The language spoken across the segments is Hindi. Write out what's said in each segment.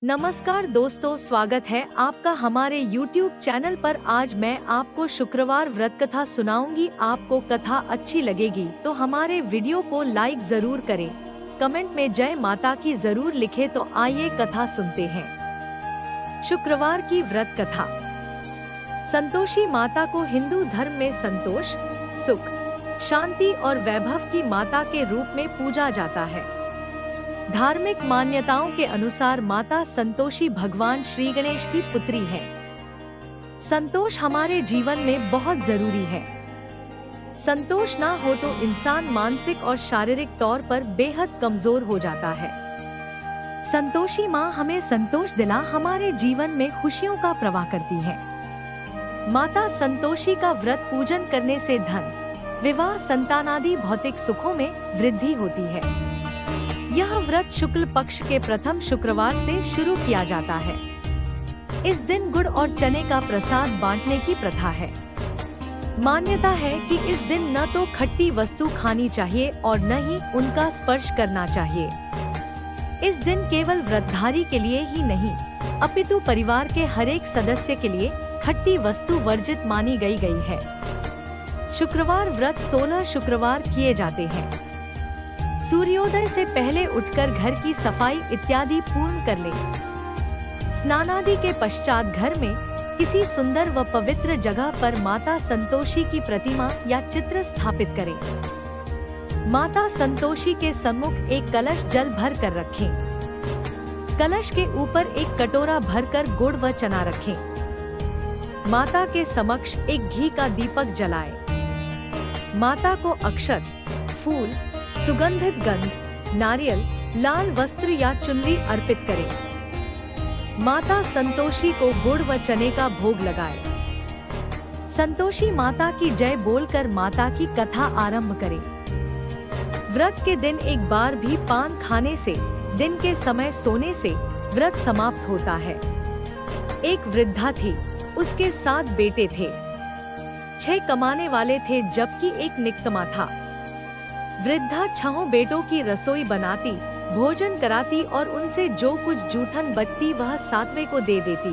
नमस्कार दोस्तों, स्वागत है आपका हमारे YouTube चैनल पर। आज मैं आपको शुक्रवार व्रत कथा सुनाऊंगी। आपको कथा अच्छी लगेगी तो हमारे वीडियो को लाइक जरूर करें, कमेंट में जय माता की जरूर लिखें। तो आइए कथा सुनते हैं। शुक्रवार की व्रत कथा। संतोषी माता को हिंदू धर्म में संतोष, सुख, शांति और वैभव की माता के रूप में पूजा जाता है। धार्मिक मान्यताओं के अनुसार माता संतोषी भगवान श्री गणेश की पुत्री है। संतोष हमारे जीवन में बहुत जरूरी है। संतोष ना हो तो इंसान मानसिक और शारीरिक तौर पर बेहद कमजोर हो जाता है। संतोषी माँ हमें संतोष दिला हमारे जीवन में खुशियों का प्रवाह करती है। माता संतोषी का व्रत पूजन करने से धन, विवाह, संतानादि भौतिक सुखों में वृद्धि होती है। यह व्रत शुक्ल पक्ष के प्रथम शुक्रवार से शुरू किया जाता है। इस दिन गुड़ और चने का प्रसाद बांटने की प्रथा है। मान्यता है कि इस दिन न तो खट्टी वस्तु खानी चाहिए और न ही उनका स्पर्श करना चाहिए। इस दिन केवल व्रतधारी के लिए ही नहीं, अपितु परिवार के हर एक सदस्य के लिए खट्टी वस्तु वर्जित मानी गई है। शुक्रवार व्रत 16 शुक्रवार किए जाते हैं। सूर्योदय से पहले उठकर घर की सफाई इत्यादि पूर्ण कर ले। स्नानादि के पश्चात घर में किसी सुंदर व पवित्र जगह पर माता संतोषी की प्रतिमा या चित्र स्थापित करें। माता संतोषी के सम्मुख एक कलश जल भर कर रखें। कलश के ऊपर एक कटोरा भरकर गुड़ व चना रखें। माता के समक्ष एक घी का दीपक जलाएं। माता को अक्षत, फूल, सुगंधित गंध, नारियल, लाल वस्त्र या चुनरी अर्पित करें। माता संतोषी को गुड़ व चने का भोग लगाएं। संतोषी माता की जय बोलकर माता की कथा आरंभ करें। व्रत के दिन एक बार भी पान खाने से, दिन के समय सोने से व्रत समाप्त होता है। एक वृद्धा थी, उसके 7 बेटे थे। 6 कमाने वाले थे जबकि एक निकम्मा था। वृद्धा 6 बेटों की रसोई बनाती, भोजन कराती और उनसे जो कुछ जूठन बचती वह 7वें को दे देती।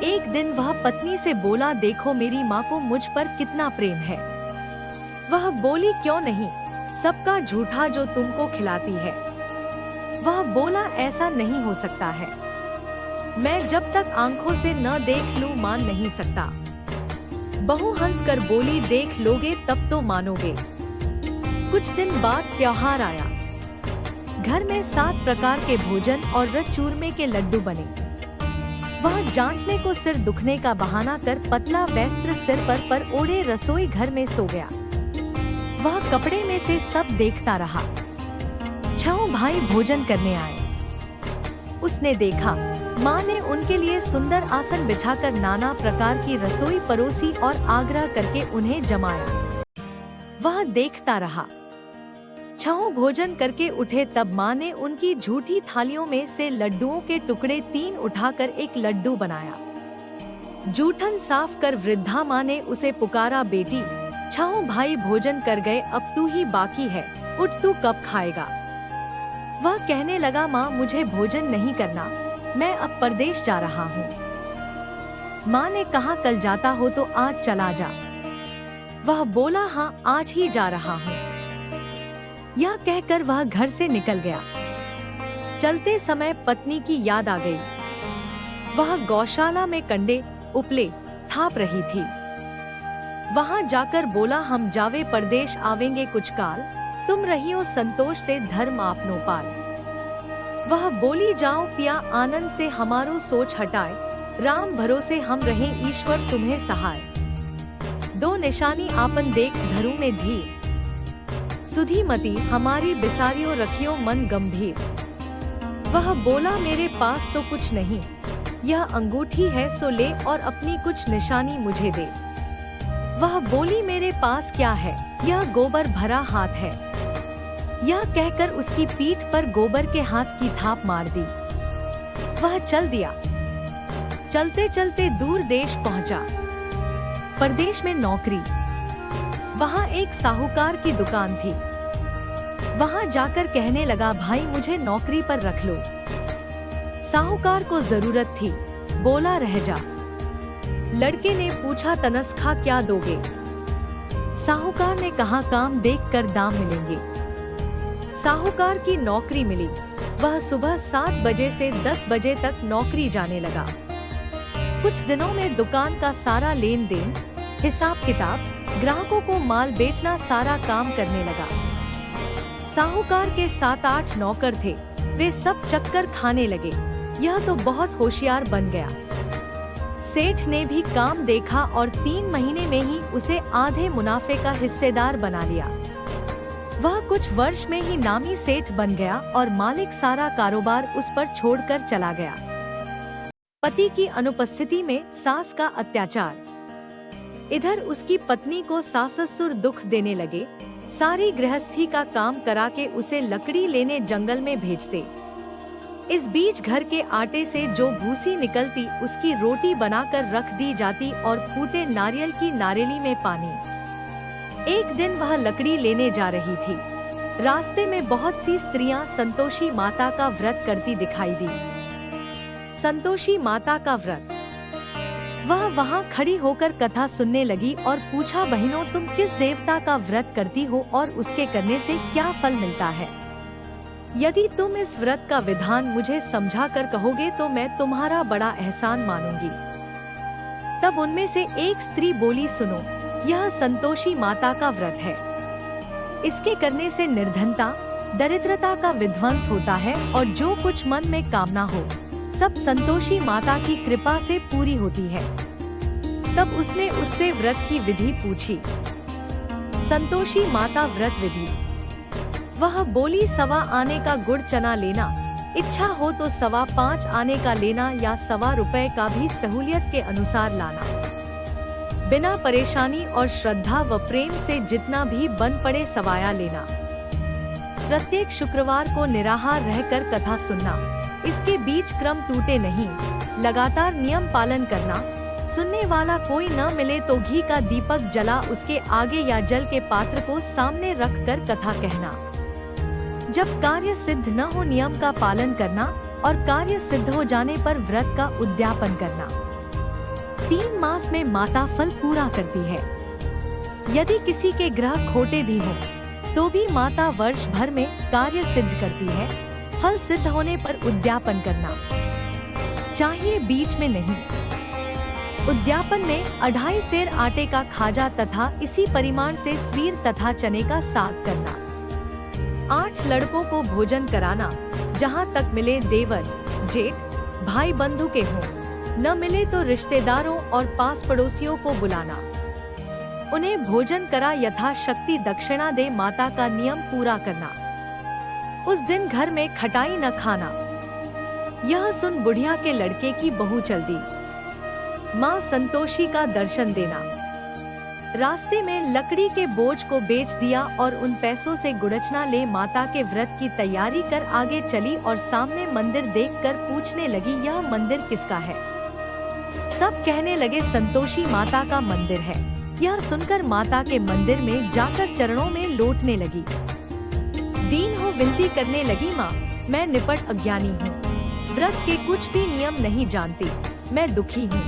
एक दिन वह पत्नी से बोला, देखो मेरी माँ को मुझ पर कितना प्रेम है। वह बोली, क्यों नहीं, सबका झूठा जो तुमको खिलाती है। वह बोला, ऐसा नहीं हो सकता है। मैं जब तक आंखों से न देख लूं मान नहीं सकता। बहू हंसकर बोली, देख लोगे तब तो मानोगे। कुछ दिन बाद त्योहार आया। घर में 7 प्रकार के भोजन और चूरमे के लड्डू बने। वह जांचने को सिर दुखने का बहाना कर पतला वस्त्र सिर पर ओढ़े रसोई घर में सो गया। वह कपड़े में से सब देखता रहा। 6 भाई भोजन करने आए। उसने देखा माँ ने उनके लिए सुंदर आसन बिछाकर नाना प्रकार की रसोई परोसी और आग्रह करके उन्हें जमाया। वह देखता रहा। 6 भोजन करके उठे तब माँ ने उनकी झूठी थालियों में से लड्डुओं के टुकड़े 3 उठाकर एक लड्डू बनाया। जूठन साफ कर वृद्धा माँ ने उसे पुकारा, बेटी 6 भाई भोजन कर गए, अब तू ही बाकी है, उठ तू कब खाएगा। वह कहने लगा, माँ मुझे भोजन नहीं करना, मैं अब परदेश जा रहा हूँ। माँ ने कहा, कल जाता हो तो आज चला जा। वह बोला, हाँ आज ही जा रहा हूँ। यह कहकर वह घर से निकल गया। चलते समय पत्नी की याद आ गई। वह गौशाला में कंडे, उपले थाप रही थी। वहां जाकर बोला, हम जावे परदेश आवेंगे कुछ काल, तुम रहियो संतोष से धर्म आपनो पाल। वह बोली, जाओ पिया आनंद से हमारो सोच हटाए, राम भरोसे हम रहे ईश्वर तुम्हें सहाय। 2 निशानी आपन देख धरू में धीर, सुधीमती हमारी बिसारियो रखियो मन गंभीर। वह बोला, मेरे पास तो कुछ नहीं, यह अंगूठी है सो ले और अपनी कुछ निशानी मुझे दे। वह बोली, मेरे पास क्या है, यह गोबर भरा हाथ है। यह कहकर उसकी पीठ पर गोबर के हाथ की थाप मार दी। वह चल दिया। चलते चलते दूर देश पहुंचा। परदेश में नौकरी। वहाँ एक साहूकार की दुकान थी। वहाँ जाकर कहने लगा, भाई मुझे नौकरी पर रख लो। साहूकार को जरूरत थी, बोला रह जा। लड़के ने पूछा तनख्वाह क्या दोगे? साहूकार ने कहा काम देखकर दाम मिलेंगे। साहूकार की नौकरी मिली। वह सुबह 7 बजे से 10 बजे तक नौकरी जाने लगा। कुछ दिनों में दुकान का सारा लेन देन, हिसाब किताब, ग्राहकों को माल बेचना सारा काम करने लगा। साहूकार के 7-8 नौकर थे, वे सब चक्कर खाने लगे। यह तो बहुत होशियार बन गया। सेठ ने भी काम देखा और 3 महीने में ही उसे आधे मुनाफे का हिस्सेदार बना लिया। वह कुछ वर्ष में ही नामी सेठ बन गया और मालिक सारा कारोबार उस पर छोड़कर चला गया। पति की अनुपस्थिति में सास का अत्याचार। इधर उसकी पत्नी को सास ससुर दुख देने लगे। सारी गृहस्थी का काम करा के उसे लकड़ी लेने जंगल में भेजते। इस बीच घर के आटे से जो भूसी निकलती उसकी रोटी बनाकर रख दी जाती और फूटे नारियल की नारेली में पानी। एक दिन वह लकड़ी लेने जा रही थी। रास्ते में बहुत सी स्त्रियां संतोषी माता का व्रत करती दिखाई दी। संतोषी माता का व्रत। वह वहां खड़ी होकर कथा सुनने लगी और पूछा, बहनों तुम किस देवता का व्रत करती हो और उसके करने से क्या फल मिलता है? यदि तुम इस व्रत का विधान मुझे समझा कर कहोगे तो मैं तुम्हारा बड़ा एहसान मानूंगी। तब उनमें से एक स्त्री बोली, सुनो, यह संतोषी माता का व्रत है। इसके करने से निर्धनता, दरिद्रता का विध्वंस होता है और जो कुछ मन में कामना हो सब संतोषी माता की कृपा से पूरी होती है। तब उसने उससे व्रत की विधि पूछी। संतोषी माता व्रत विधि। वह बोली, 1.25 आने का गुड़ चना लेना, इच्छा हो तो 5.25 आने का लेना या 1.25 रुपए का भी सहूलियत के अनुसार लाना। बिना परेशानी और श्रद्धा व प्रेम से जितना भी बन पड़े सवाया लेना। प्रत्येक शुक्रवार को निराहार रहकर कथा सुनना। इसके बीच क्रम टूटे नहीं, लगातार नियम पालन करना। सुनने वाला कोई न मिले तो घी का दीपक जला उसके आगे या जल के पात्र को सामने रखकर कथा कहना। जब कार्य सिद्ध न हो नियम का पालन करना और कार्य सिद्ध हो जाने पर व्रत का उद्यापन करना। 3 मास में माता फल पूरा करती है। यदि किसी के ग्रह खोटे भी हों, तो भी माता वर्ष भर में कार्य सिद्ध करती है। फल सिद्ध होने पर उद्यापन करना चाहिए, बीच में नहीं। उद्यापन में 2.5 सेर आटे का खाजा तथा इसी परिमाण से स्वीर तथा चने का साग करना। 8 लड़कों को भोजन कराना। जहाँ तक मिले देवर, जेठ, भाई बंधु के हों, न मिले तो रिश्तेदारों और पास पड़ोसियों को बुलाना। उन्हें भोजन करा यथाशक्ति दक्षिणा दे माता का नियम पूरा करना। उस दिन घर में खटाई न खाना। यह सुन बुढ़िया के लड़के की बहू चल दी। माँ संतोषी का दर्शन देना। रास्ते में लकड़ी के बोझ को बेच दिया और उन पैसों से गुड़चना ले माता के व्रत की तैयारी कर आगे चली और सामने मंदिर देखकर पूछने लगी, यह मंदिर किसका है? सब कहने लगे संतोषी माता का मंदिर है। यह सुनकर माता के मंदिर में जाकर चरणों में लौटने लगी। दीन हो विनती करने लगी, माँ मैं निपट अज्ञानी हूँ, व्रत के कुछ भी नियम नहीं जानती, मैं दुखी हूँ।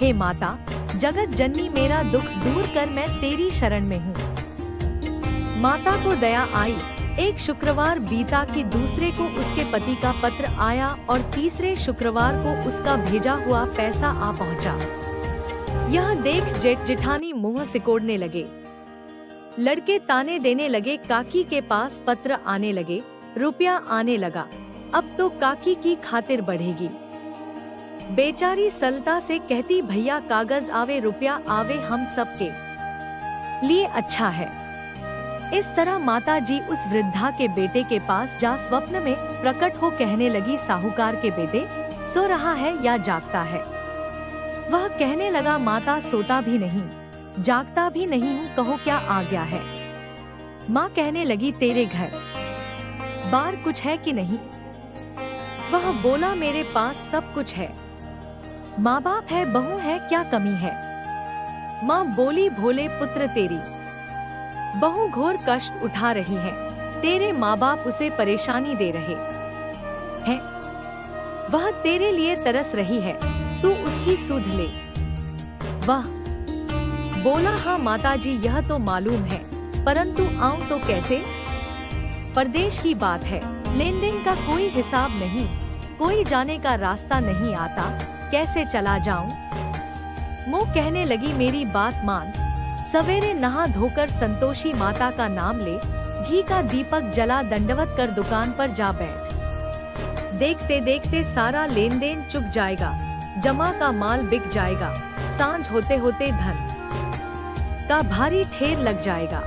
हे माता जगत जननी मेरा दुख दूर कर, मैं तेरी शरण में हूँ। माता को दया आई। एक शुक्रवार बीता कि दूसरे को उसके पति का पत्र आया और तीसरे शुक्रवार को उसका भेजा हुआ पैसा आ पहुँचा। यह देख जेठ जेठानी मुँह सिकोड़ने लगे। लड़के ताने देने लगे, काकी के पास पत्र आने लगे, रुपया आने लगा, अब तो काकी की खातिर बढ़ेगी। बेचारी सलता से कहती, भैया कागज आवे रुपया आवे हम सब के लिए अच्छा है। इस तरह माता जी उस वृद्धा के बेटे के पास जा स्वप्न में प्रकट हो कहने लगी, साहूकार के बेटे सो रहा है या जागता है? वह कहने लगा, माता सोता भी नहीं जागता भी नहीं हूँ, कहो क्या आ गया है? माँ कहने लगी, तेरे घर बार कुछ है कि नहीं? वह बोला, मेरे पास सब कुछ है, माँ बाप है, बहू है, क्या कमी है? माँ बोली, भोले पुत्र तेरी बहू घोर कष्ट उठा रही है, तेरे माँ बाप उसे परेशानी दे रहे हैं, वह तेरे लिए तरस रही है, तू उसकी सुध ले। वह बोला, हाँ माताजी, यह तो मालूम है, परंतु आऊं तो कैसे? परदेश की बात है, लेन देन का कोई हिसाब नहीं, कोई जाने का रास्ता नहीं आता, कैसे चला जाऊं? वो कहने लगी, मेरी बात मान, सवेरे नहा धोकर संतोषी माता का नाम ले, घी का दीपक जला दंडवत कर दुकान पर जा बैठ। देखते देखते सारा लेन देन चुक जाएगा, जमा का माल बिक जाएगा, सांझ होते होते धन का भारी ठेर लग जाएगा।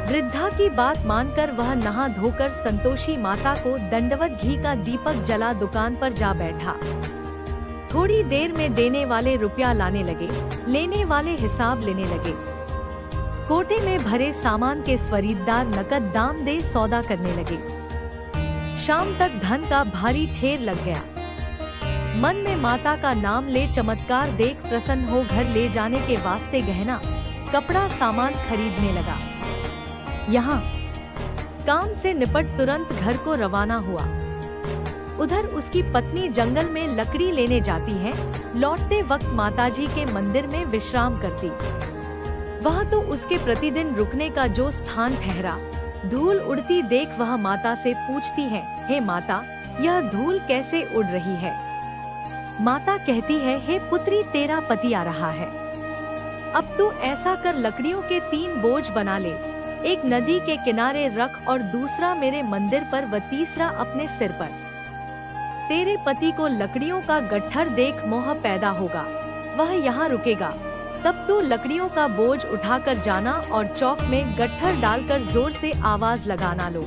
वृद्धा की बात मानकर वह नहा धोकर संतोषी माता को दंडवत घी का दीपक जला दुकान पर जा बैठा। थोड़ी देर में देने वाले रुपया लाने लगे, लेने वाले हिसाब लेने लगे। कोटे में भरे सामान के खरीदार नकद दाम दे सौदा करने लगे। शाम तक धन का भारी ठेर लग गया। मन में माता का नाम ले चमत्कार देख प्रसन्न हो घर ले जाने के वास्ते गहना कपड़ा सामान खरीदने लगा। यहाँ काम से निपट तुरंत घर को रवाना हुआ। उधर उसकी पत्नी जंगल में लकड़ी लेने जाती है, लौटते वक्त माताजी के मंदिर में विश्राम करती। वह तो उसके प्रतिदिन रुकने का जो स्थान ठहरा। धूल उड़ती देख वह माता से पूछती है, हे माता, यह धूल कैसे उड़ रही है? माता कहती है, हे पुत्री, तेरा पति आ रहा है। अब तू ऐसा कर, लकड़ियों के 3 बोझ बना ले, एक नदी के किनारे रख और दूसरा मेरे मंदिर पर व तीसरा अपने सिर पर। तेरे पति को लकड़ियों का गट्ठर देख मोह पैदा होगा, वह यहाँ रुकेगा। तब तू लकड़ियों का बोझ उठाकर जाना और चौक में गट्ठर डालकर जोर से आवाज लगाना, लो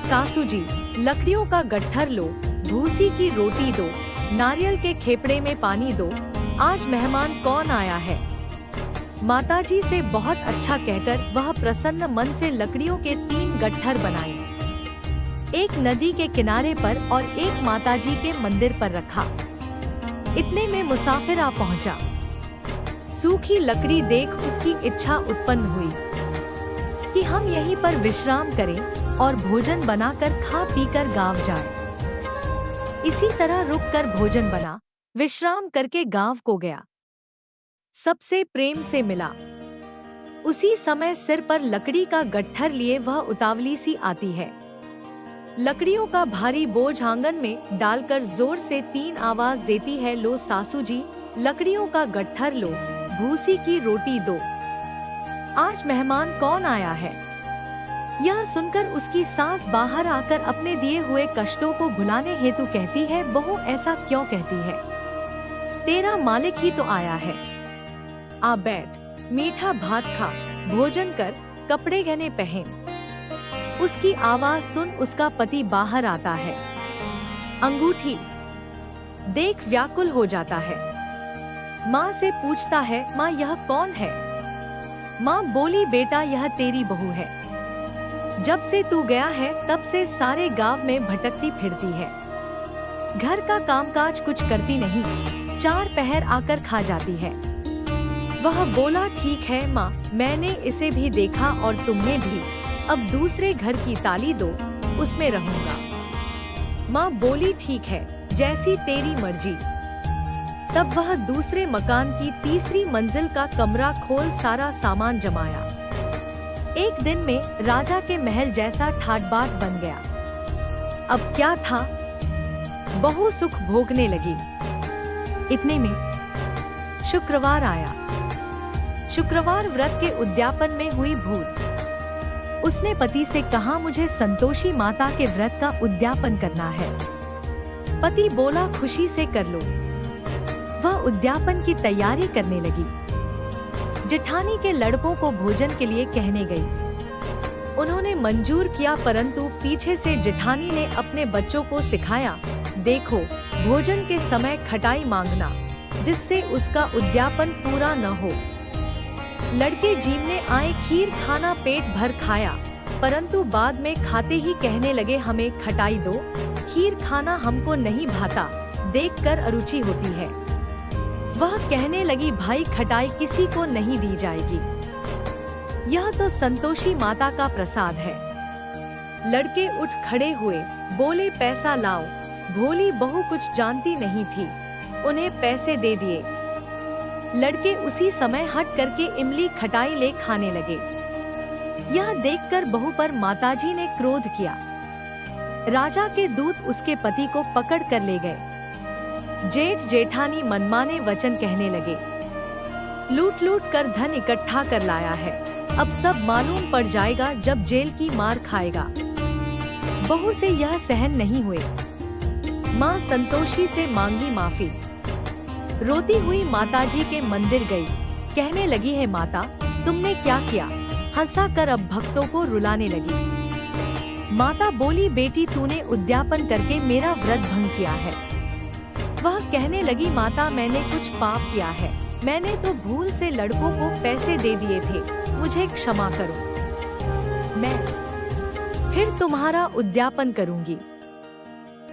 सासू जी, लकड़ियों का गट्ठर लो, भूसी की रोटी दो, नारियल के खेपड़े में पानी दो, आज मेहमान कौन आया है। माताजी से बहुत अच्छा कहकर वह प्रसन्न मन से लकड़ियों के 3 गट्ठर बनाए, एक नदी के किनारे पर और एक माताजी के मंदिर पर रखा। इतने में मुसाफिर आ पहुंचा। सूखी लकड़ी देख उसकी इच्छा उत्पन्न हुई कि हम यहीं पर विश्राम करें और भोजन बनाकर खा पीकर गाँव जाएं। इसी तरह रुककर भोजन बना, विश्राम करके गाँव को गया। सबसे प्रेम से मिला। उसी समय सिर पर लकड़ी का गट्ठर लिए वह उतावली सी आती है। लकड़ियों का भारी बोझ आंगन में डालकर जोर से 3 आवाज देती है, लो सासू जी, लकड़ियों का गट्ठर लो, भूसी की रोटी दो, आज मेहमान कौन आया है। यह सुनकर उसकी सास बाहर आकर अपने दिए हुए कष्टों को भुलाने हेतु कहती है, बहू ऐसा क्यों कहती है, तेरा मालिक ही तो आया है। आ बैठ, मीठा भात खा, भोजन कर, कपड़े गहने पहन। उसकी आवाज सुन उसका पति बाहर आता है। अंगूठी देख व्याकुल हो जाता है। माँ से पूछता है, माँ यह कौन है? माँ बोली, बेटा यह तेरी बहू है। जब से तू गया है तब से सारे गांव में भटकती फिरती है, घर का कामकाज कुछ करती नहीं, 4 पहर आकर खा जाती है। वह बोला, ठीक है माँ, मैंने इसे भी देखा और तुम्हें भी, अब दूसरे घर की ताली दो, उसमें रहूंगा। माँ बोली, ठीक है, जैसी तेरी मर्जी। तब वह दूसरे मकान की तीसरी मंजिल का कमरा खोल सारा सामान जमाया। एक दिन में राजा के महल जैसा ठाट बाट बन गया। अब क्या था, बहू सुख भोगने लगी। इतने में शुक्रवार आया। शुक्रवार व्रत के उद्यापन में हुई भूल। उसने पति से कहा, मुझे संतोषी माता के व्रत का उद्यापन करना है। पति बोला, खुशी से कर लो। वह उद्यापन की तैयारी करने लगी। जेठानी के लड़कों को भोजन के लिए कहने गई। उन्होंने मंजूर किया, परंतु पीछे से जेठानी ने अपने बच्चों को सिखाया, देखो भोजन के समय खटाई मांगना, जिससे उसका उद्यापन पूरा न हो। लड़के जीमने आए, खीर खाना पेट भर खाया, परंतु बाद में खाते ही कहने लगे, हमें खटाई दो, खीर खाना हमको नहीं भाता, देखकर अरुचि होती है। वह कहने लगी, भाई खटाई किसी को नहीं दी जाएगी, यह तो संतोषी माता का प्रसाद है। लड़के उठ खड़े हुए, बोले, पैसा लाओ, भोली बहू कुछ जानती नहीं थी, उन्हें पैसे दे दिए। लड़के उसी समय हट करके इमली खटाई ले खाने लगे। यह देखकर बहू पर माताजी ने क्रोध किया। राजा के दूत उसके पति को पकड़ कर ले गए। जेठ जेठानी मनमाने वचन कहने लगे, लूट लूट कर धन इकट्ठा कर लाया है, अब सब मालूम पड़ जाएगा जब जेल की मार खाएगा। बहू से यह सहन नहीं हुए। माँ संतोषी से मांगी माफी। रोती हुई माताजी के मंदिर गई। कहने लगी, है माता, तुमने क्या किया? हंसा कर अब भक्तों को रुलाने लगी। माता बोली, बेटी तूने उद्यापन करके मेरा व्रत भंग किया है। वह कहने लगी, माता मैंने कुछ पाप किया है, मैंने तो भूल से लड़कों को पैसे दे दिए थे, मुझे क्षमा करो, मैं फिर तुम्हारा उद्यापन करूंगी।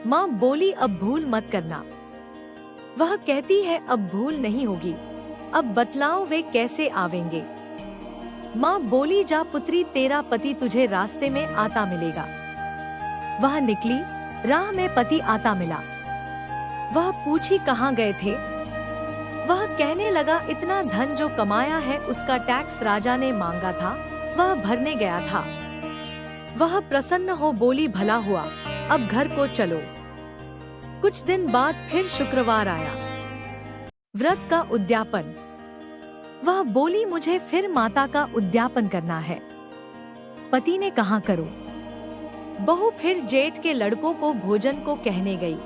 माँ बोली, अब भूल मत करना। वह कहती है, अब भूल नहीं होगी, अब बतलाओ वे कैसे आवेंगे। माँ बोली, जा पुत्री, तेरा पति तुझे रास्ते में आता मिलेगा। वह निकली, राह में पति आता मिला। वह पूछी, कहाँ गए थे? वह कहने लगा, इतना धन जो कमाया है उसका टैक्स राजा ने मांगा था, वह भरने गया था। वह प्रसन्न हो बोली, भला हुआ, अब घर को चलो। कुछ दिन बाद फिर शुक्रवार आया, व्रत का उद्यापन। वह बोली, मुझे फिर माता का उद्यापन करना है। पति ने कहा, करो। बहू फिर जेठ के लड़कों को भोजन को कहने गई।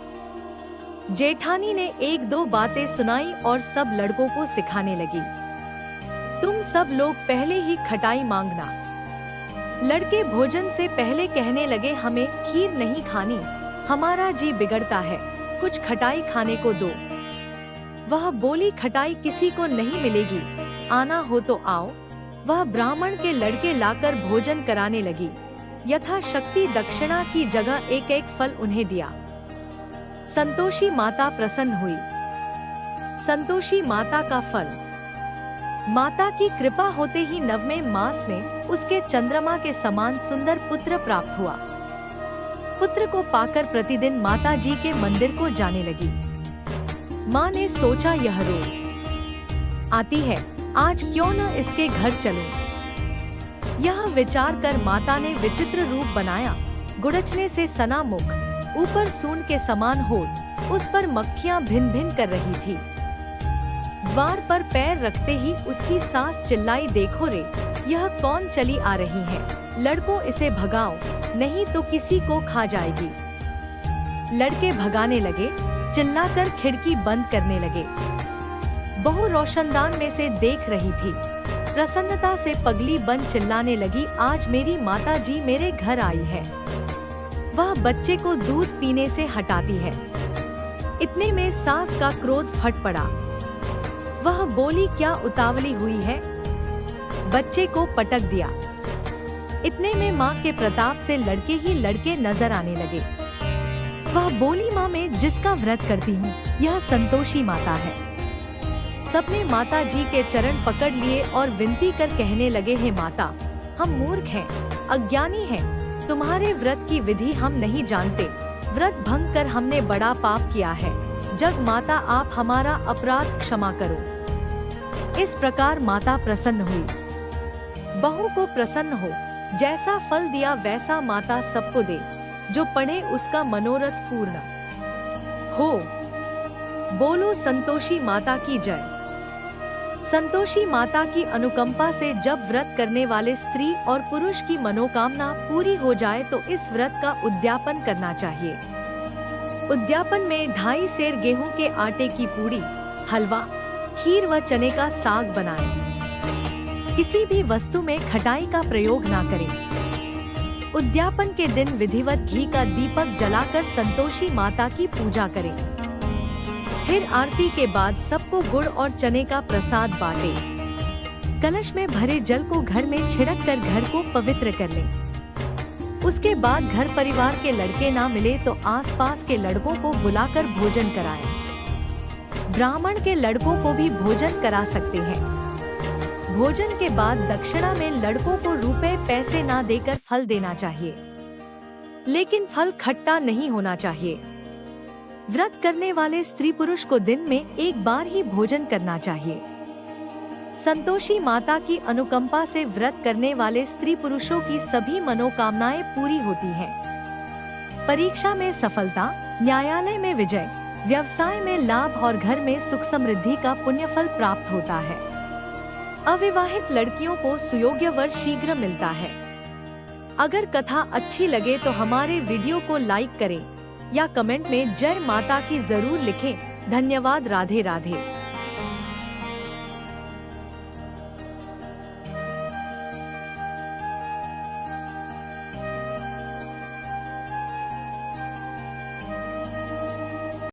जेठानी ने एक दो बातें सुनाई और सब लड़कों को सिखाने लगी। तुम सब लोग पहले ही खटाई मांगना। लड़के भोजन से पहले कहने लगे, हमें खीर नहीं खानी, हमारा जी बिगड़ता है, कुछ खटाई खाने को दो। वह बोली, खटाई किसी को नहीं मिलेगी, आना हो तो आओ। वह ब्राह्मण के लड़के लाकर भोजन कराने लगी। यथाशक्ति दक्षिणा की जगह एक एक फल उन्हें दिया। संतोषी माता प्रसन्न हुई। संतोषी माता का फल। माता की कृपा होते ही नवमें मास में उसके चंद्रमा के समान सुंदर पुत्र प्राप्त हुआ। पुत्र को पाकर प्रतिदिन माता जी के मंदिर को जाने लगी। माँ ने सोचा, यह रोज आती है, आज क्यों न इसके घर चलूं। यह विचार कर माता ने विचित्र रूप बनाया। गुड़चने से सना मुख, ऊपर सूंड के समान होठ, उस पर मक्खियां भिन भिन कर रही थी। द्वार पर पैर रखते ही उसकी सास चिल्लाई, देखो रे, यह कौन चली आ रही है, लड़कों इसे भगाओ, नहीं तो किसी को खा जाएगी। लड़के भगाने लगे, चिल्लाकर खिड़की बंद करने लगे। बहू रोशनदान में से देख रही थी। प्रसन्नता से पगली बन चिल्लाने लगी, आज मेरी माता जी मेरे घर आई है। वह बच्चे को दूध पीने से हटाती है। इतने में सास का क्रोध फट पड़ा। वह बोली, क्या उतावली हुई है? बच्चे को पटक दिया। इतने में माँ के प्रताप से लड़के ही लड़के नजर आने लगे। वह बोली, माँ मैं जिसका व्रत करती हूँ, यह संतोषी माता है। सबने माता जी के चरण पकड़ लिए और विनती कर कहने लगे, हे माता, हम मूर्ख हैं, अज्ञानी हैं, तुम्हारे व्रत की विधि हम नहीं जानते, व्रत भंग कर हमने बड़ा पाप किया है, जग माता आप हमारा अपराध क्षमा करो। इस प्रकार माता प्रसन्न हुई। बहू को प्रसन्न हो, जैसा फल दिया वैसा माता सबको दे, जो पढ़े उसका मनोरथ पूर्ण हो। बोलो संतोषी माता की जय। संतोषी माता की अनुकंपा से जब व्रत करने वाले स्त्री और पुरुष की मनोकामना पूरी हो जाए तो इस व्रत का उद्यापन करना चाहिए। उद्यापन में 2.5 सेर गेहूं के आटे की पूड़ी, हलवा, खीर व चने का साग बनाएं। किसी भी वस्तु में खटाई का प्रयोग ना करें। उद्यापन के दिन विधिवत घी का दीपक जलाकर संतोषी माता की पूजा करें। फिर आरती के बाद सबको गुड़ और चने का प्रसाद बांटे। कलश में भरे जल को घर में छिड़क कर घर को पवित्र कर लें। उसके बाद घर परिवार के लड़के ना मिले तो आसपास के लड़कों को बुलाकर भोजन कराएं। ब्राह्मण के लड़कों को भी भोजन करा सकते हैं। भोजन के बाद दक्षिणा में लड़कों को रुपए पैसे ना देकर फल देना चाहिए, लेकिन फल खट्टा नहीं होना चाहिए। व्रत करने वाले स्त्री पुरुष को दिन में एक बार ही भोजन करना चाहिए। संतोषी माता की अनुकंपा से व्रत करने वाले स्त्री पुरुषों की सभी मनोकामनाएं पूरी होती हैं। परीक्षा में सफलता, न्यायालय में विजय, व्यवसाय में लाभ और घर में सुख समृद्धि का पुण्यफल प्राप्त होता है। अविवाहित लड़कियों को सुयोग्य वर शीघ्र मिलता है। अगर कथा अच्छी लगे तो हमारे वीडियो को लाइक करें या कमेंट में जय माता की जरूर लिखें। धन्यवाद। राधे राधे।